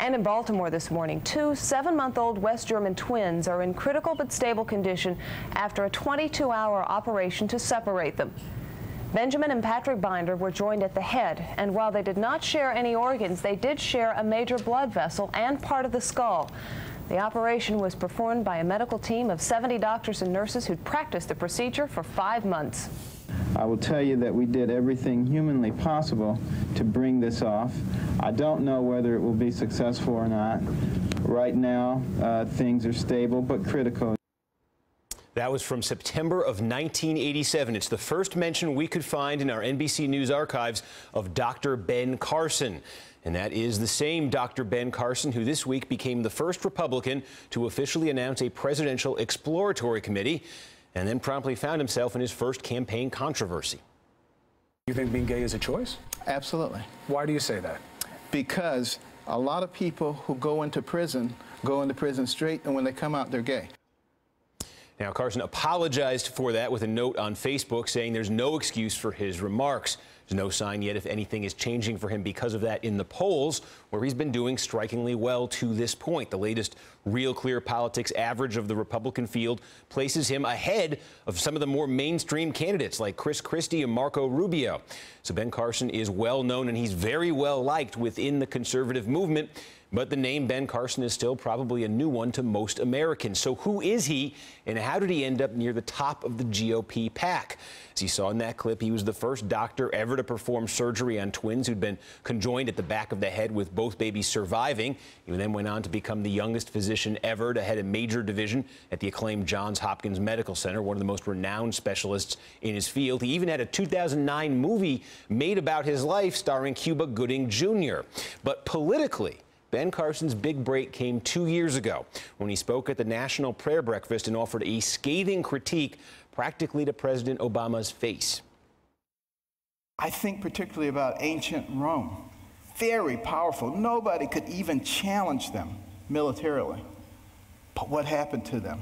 And in Baltimore this morning, two 7-month-old West German twins are in critical but stable condition after a 22-hour operation to separate them. Benjamin and Patrick Binder were joined at the head, and while they did not share any organs, they did share a major blood vessel and part of the skull. The operation was performed by a medical team of 70 doctors and nurses who'd practiced the procedure for 5 months. I will tell you that we did everything humanly possible to bring this off. I don't know whether it will be successful or not. Right now, things are stable but critical. That was from September of 1987. It's the first mention we could find in our NBC News archives of Dr. Ben Carson. And that is the same Dr. Ben Carson who this week became the first Republican to officially announce a presidential exploratory committee and then promptly found himself in his first campaign controversy. You think being gay is a choice? Absolutely. Why do you say that? Because a lot of people who go into prison straight, and when they come out, they're gay. Now, Carson apologized for that with a note on Facebook saying there's no excuse for his remarks. There's no sign yet if anything is changing for him because of that in the polls, where he's been doing strikingly well to this point. The latest Real Clear Politics average of the Republican field places him ahead of some of the more mainstream candidates like Chris Christie and Marco Rubio. So Ben Carson is well known and he's very well liked within the conservative movement. But the name Ben Carson is still probably a new one to most Americans. So who is he, and how did he end up near the top of the GOP pack? As you saw in that clip, he was the first doctor ever to perform surgery on twins who'd been conjoined at the back of the head with both babies surviving. He then went on to become the youngest physician ever to head a major division at the acclaimed Johns Hopkins Medical Center, one of the most renowned specialists in his field. He even had a 2009 movie made about his life starring Cuba Gooding Jr. But politically, Ben Carson's big break came 2 years ago when he spoke at the National Prayer Breakfast and offered a scathing critique practically to President Obama's face. I think particularly about ancient Rome. Very powerful. Nobody could even challenge them militarily. But what happened to them?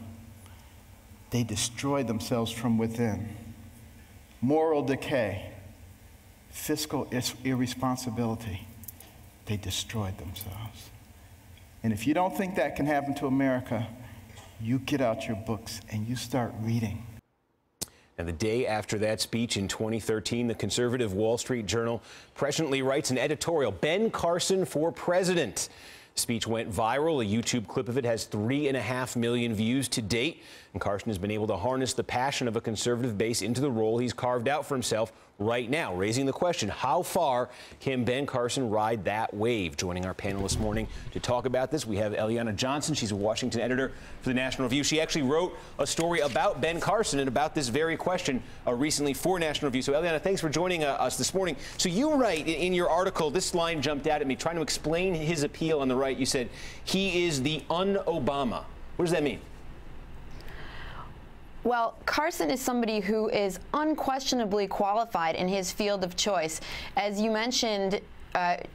They destroyed themselves from within. Moral decay, fiscal irresponsibility. They destroyed themselves. And if you don't think that can happen to America, you get out your books and you start reading. And the day after that speech in 2013, the conservative Wall Street Journal presciently writes an editorial, Ben Carson for President. The speech went viral. A YouTube clip of it has 3.5 million views to date. And Carson has been able to harness the passion of a conservative base into the role he's carved out for himself right now, raising the question, how far can Ben Carson ride that wave? Joining our panel this morning to talk about this, we have Eliana Johnson. She's a Washington editor for the National Review. She actually wrote a story about Ben Carson and about this very question recently for National Review. So, Eliana, thanks for joining us this morning. So you write in your article, this line jumped out at me, trying to explain his appeal on the right. You said, he is the un-Obama. What does that mean? Well, Carson is somebody who is unquestionably qualified in his field of choice. As you mentioned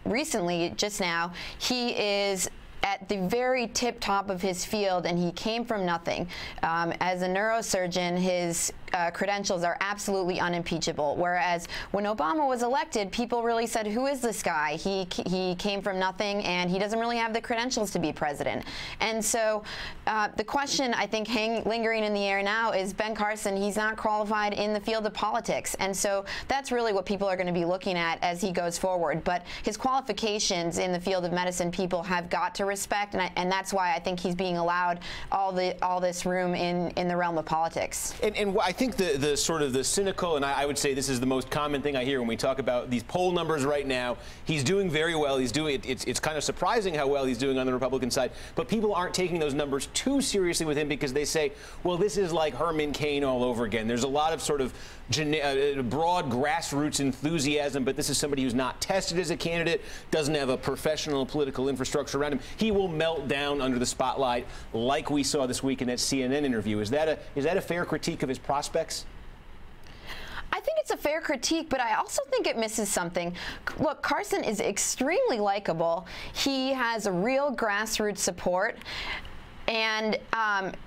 recently, just now, he is at the very tip top of his field, and he came from nothing. As a neurosurgeon, his credentials are absolutely unimpeachable, whereas when Obama was elected, people really said, who is this guy? He came from nothing, and he doesn't really have the credentials to be president. And so the question, I think, lingering in the air now is Ben Carson, he's not qualified in the field of politics. And so that's really what people are going to be looking at as he goes forward. But his qualifications in the field of medicine, people have got to respect, and that's why I think he's being allowed all this room in the realm of politics. And I think the sort of the cynical, and I would say this is the most common thing I hear when we talk about these poll numbers right now. He's doing very well. He's doing it's kind of surprising how well he's doing on the Republican side, but people aren't taking those numbers too seriously with him because they say, well, this is like Herman Cain all over again. There's a lot of sort of broad grassroots enthusiasm, but this is somebody who's not tested as a candidate, doesn't have a professional political infrastructure around him. He will melt down under the spotlight like we saw this week in that CNN interview. Is that a fair critique of his prospects? I think it's a fair critique, but I also think it misses something. Look, Carson is extremely likable. He has a real grassroots support, and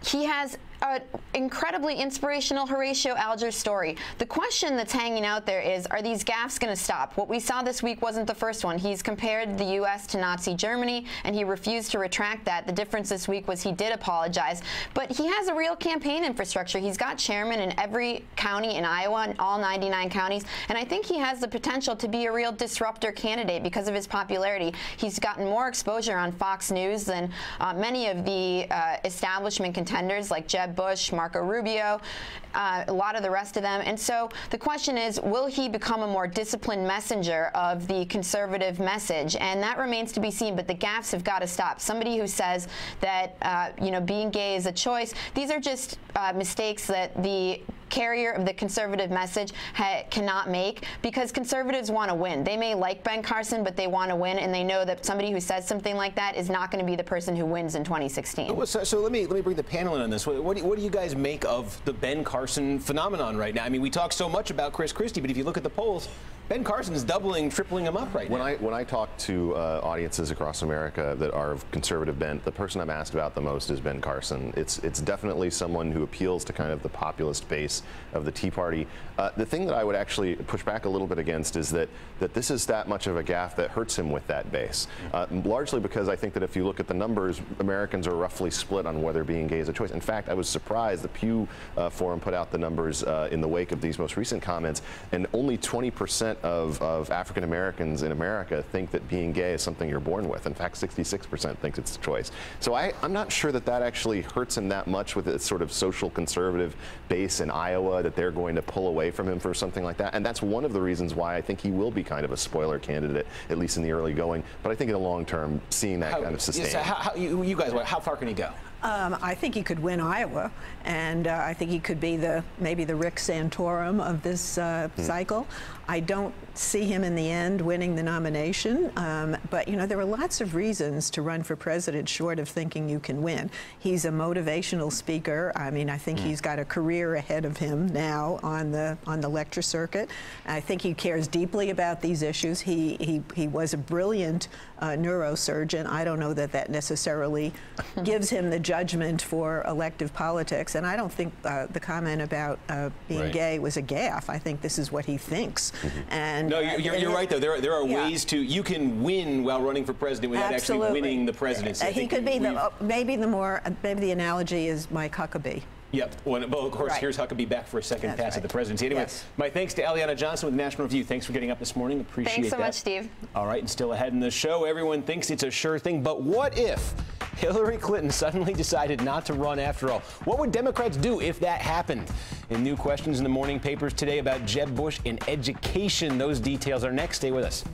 he has an incredibly inspirational Horatio Alger story. The question that's hanging out there is, are these gaffes going to stop? What we saw this week wasn't the first one. He's compared the U.S. to Nazi Germany, and he refused to retract that. The difference this week was he did apologize. But he has a real campaign infrastructure. He's got chairmen in every county in Iowa, in all 99 counties, and I think he has the potential to be a real disruptor candidate because of his popularity. He's gotten more exposure on Fox News than many of the establishment contenders like Jeb Bush, Marco Rubio, a lot of the rest of them. And so the question is, will he become a more disciplined messenger of the conservative message? And that remains to be seen, but the gaffes have got to stop. Somebody who says that, you know, being gay is a choice, these are just mistakes that the carrier of the conservative message cannot make, because conservatives want to win. They may like Ben Carson, but they want to win, and they know that somebody who says something like that is not going to be the person who wins in 2016. So let me bring the panel in on this. What do you guys make of the Ben Carson phenomenon right now? I mean, we talk so much about Chris Christie, but if you look at the polls, Ben Carson is doubling, tripling him up right now. When I talk to audiences across America that are of conservative bent, the person I'm asked about the most is Ben Carson. It's definitely someone who appeals to kind of the populist base of the Tea Party. The thing that I would actually push back a little bit against is that this is that much of a gaffe that hurts him with that base. Largely because I think that if you look at the numbers, Americans are roughly split on whether being gay is a choice. In fact, I was surprised the Pew Forum put out the numbers in the wake of these most recent comments, and only 20% of African Americans in America think that being gay is something you're born with. In fact, 66% thinks it's a choice. So I'm not sure that actually hurts him that much with its sort of social conservative base in Iowa, that they're going to pull away from him for something like that. And that's one of the reasons why I think he will be kind of a spoiler candidate, at least in the early going. But I think in the long term, seeing that kind of sustain. Yes, you guys, how far can he go? I think he could win Iowa, and I think he could be maybe the Rick Santorum of this cycle. I don't see him in the end winning the nomination, but you know, there are lots of reasons to run for president short of thinking you can win. He's a motivational speaker. I mean, I think he's got a career ahead of him now on the lecture circuit. I think he cares deeply about these issues. He was a brilliant neurosurgeon. I don't know that necessarily gives him the judgment for elective politics, and I don't think the comment about being gay was a gaffe. I think this is what he thinks. And no, you're right though. There are ways you can win while running for president without actually winning the presidency. He could be maybe the analogy is Mike Huckabee. Yep. Well, of course, here's Huckabee back for a second pass at the presidency. Anyway, my thanks to Eliana Johnson with National Review. Thanks for getting up this morning. Appreciate that. Thanks so much, Steve. All right, and still ahead in the show, everyone thinks it's a sure thing, but what if Hillary Clinton suddenly decided not to run after all? What would Democrats do if that happened? And new questions in the morning papers today about Jeb Bush and education. Those details are next. Stay with us.